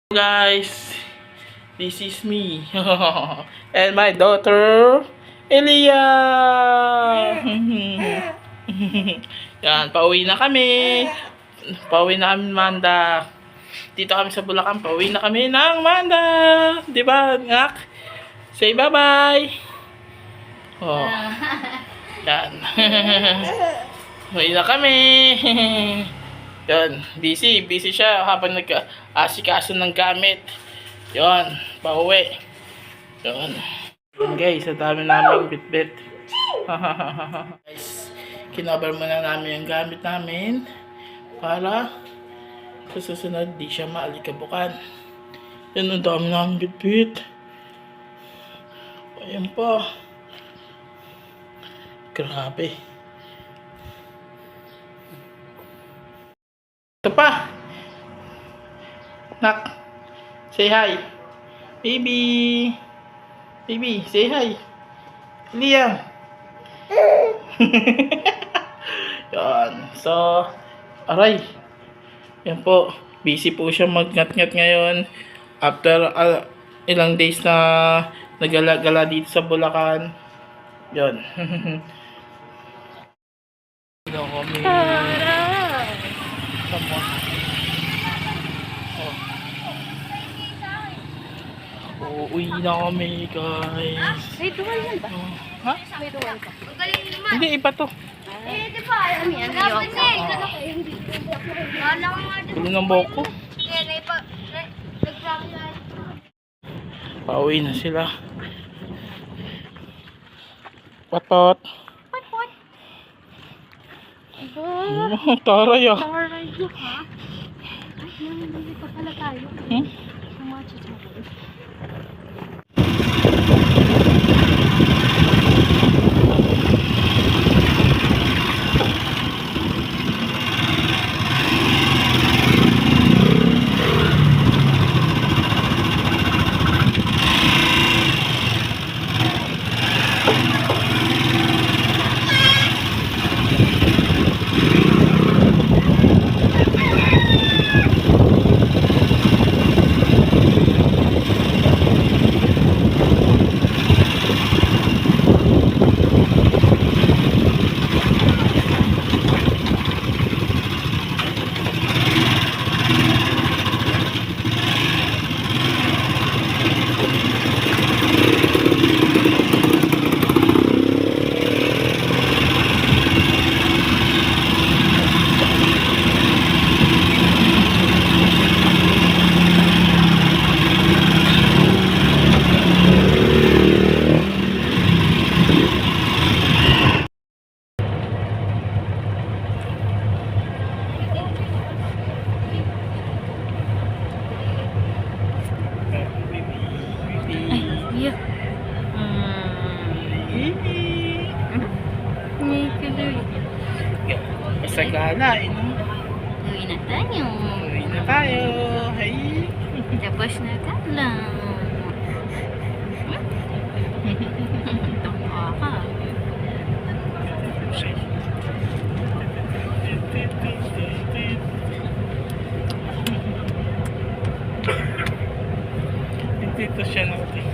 Guys, this is me and my daughter Elia. Yan, pauwi na kami. Pauwi na kami Manda. Dito kami sa Bulacan, pauwi na kami ng Manda. 'Di ba, ngak? Say bye-bye. Oh. Yan. Pauwi na kami. Yan, busy siya habang nag-asikaso ng gamit. Yan, pauwi. Yan. Guys, sa dami namin bit-bit. Guys, kinabar muna namin yung gamit namin para sa susunod di siya maalikabukan. Yan, ang dami namin bit-bit. Ayan pa. Grabe. Ito pa. Nak. Say hi. Baby. Baby, say hi. Liam. Yan. So, aray. Yan po. Busy po siya magngat-ngat ngayon. After ilang days na nagala-gala dito sa Bulacan. Yan. Hello, kami. Come on. Oh. Uuwi na kami, guys. May dual yan ba? Ha? May dual ka. Hindi, iba to. Eh, di ba? Alam yan. Dapat na eh. Tulo ng boko. Pauwi na sila. Patot. Pot. Taray ah. Taray yun, ha? Ay, nangyayari pa pala tayo. Hmm? Ang mga chicharon. Iya. Basta galain. Uwi na tayo. Uwi na tayo. Hey. Tapos na kala. Tungkol ka. Dito siya natin.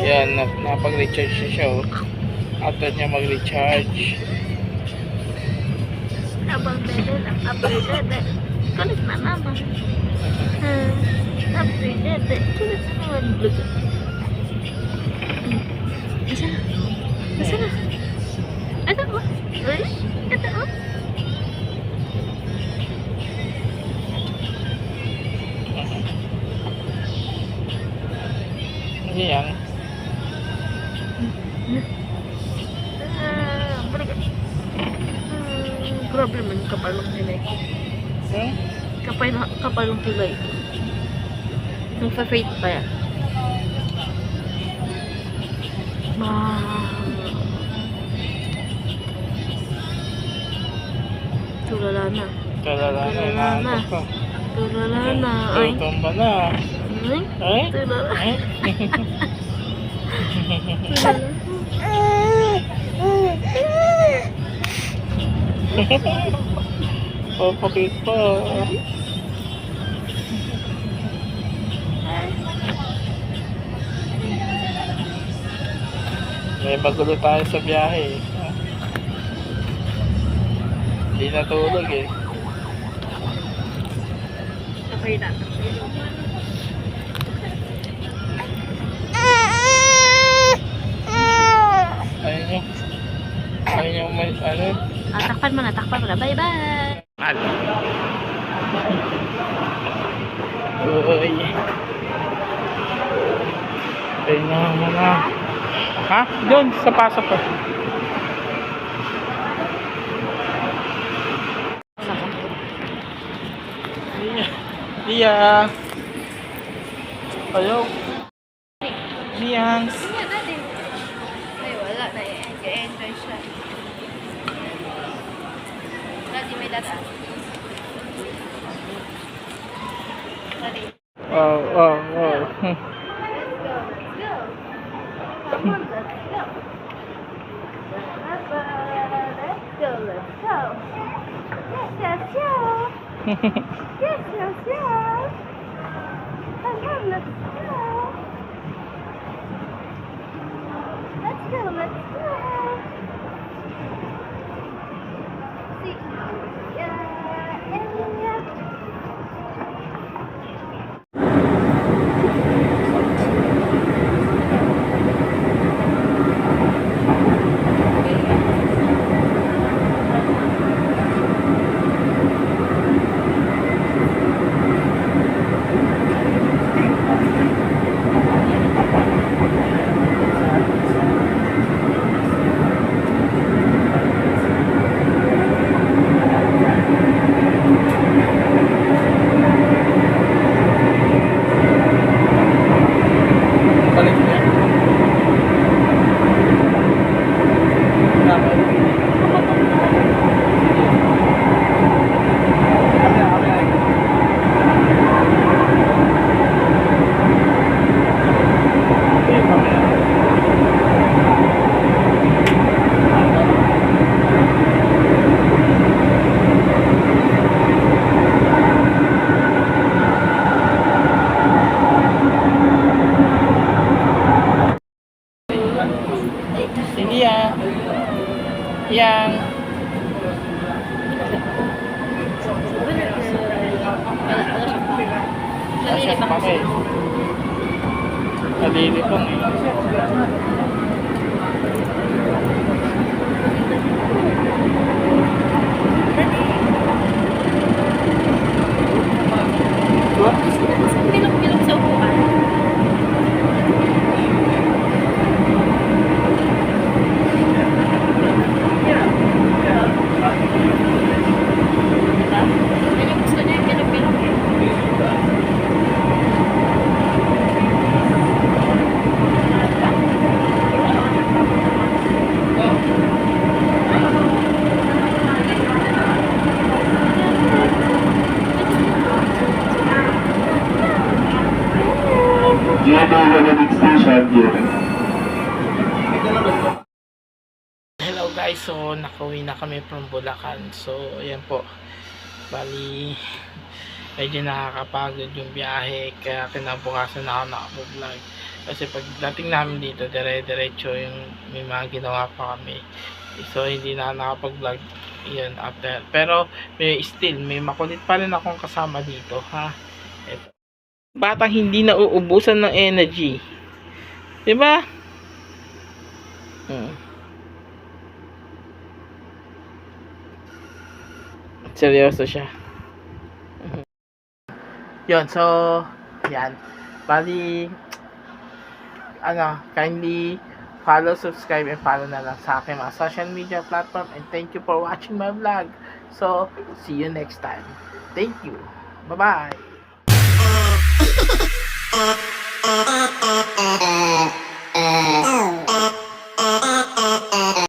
Yan, napag-recharge na siya. Oh. After niya mag-recharge. Abang dede lang, abang dede. Kulit na naman. Abang dede. Kulit na naman. Bluetooth. Asa na? Asa na? Ito oh. Uy, ito oh. Yan. Balik. Grabe man yung kapal ng kilay. Kapal ng kilay. Nagpa-fade pa yan. Tulala na. Kalala na. Inaantok ka. Tulala na. Ay. Tumba na. Ay? Tulala. Ay? Tulala. Papakit pa. May magulo tayo sa biyahe. Hindi natulog eh. Okay na. Ayun yung may ano. Takpan mo na. Bye-bye. Uy. Ayun na muna. Ha? Doon, sa pasok ko. Lia. Ayaw. Liang. Ay, wala na. Enjoy siya. Ready, may data. Ready. Wow. Let's go. Yes. Come on, let's go. See, Balik niya. Lia. Yang. Nasa kami. Nalilipang eh. Pilok-pilok sa upuan. Yan yung gusto niya, yung pilok-pilok. Hello guys, so nakauwi na kami from Bulacan. So ayan po. Bali medyo nakakapagod yung biyahe, kaya kinabukasan na ako nakapag-vlog. Kasi pag dating namin dito, dire-diretso yung may mga ginawa pa kami. So, hindi na nakapag-vlog yun after. Pero, may makulit pa rin akong kasama dito, ha? Ito. Batang hindi nauubusan ng energy. Diba? Seryoso siya. Yun, so, yan. Bali, kindly follow, subscribe, and follow na lang sa aking mga social media platform. And thank you for watching my vlog. So, see you next time. Thank you. Bye-bye.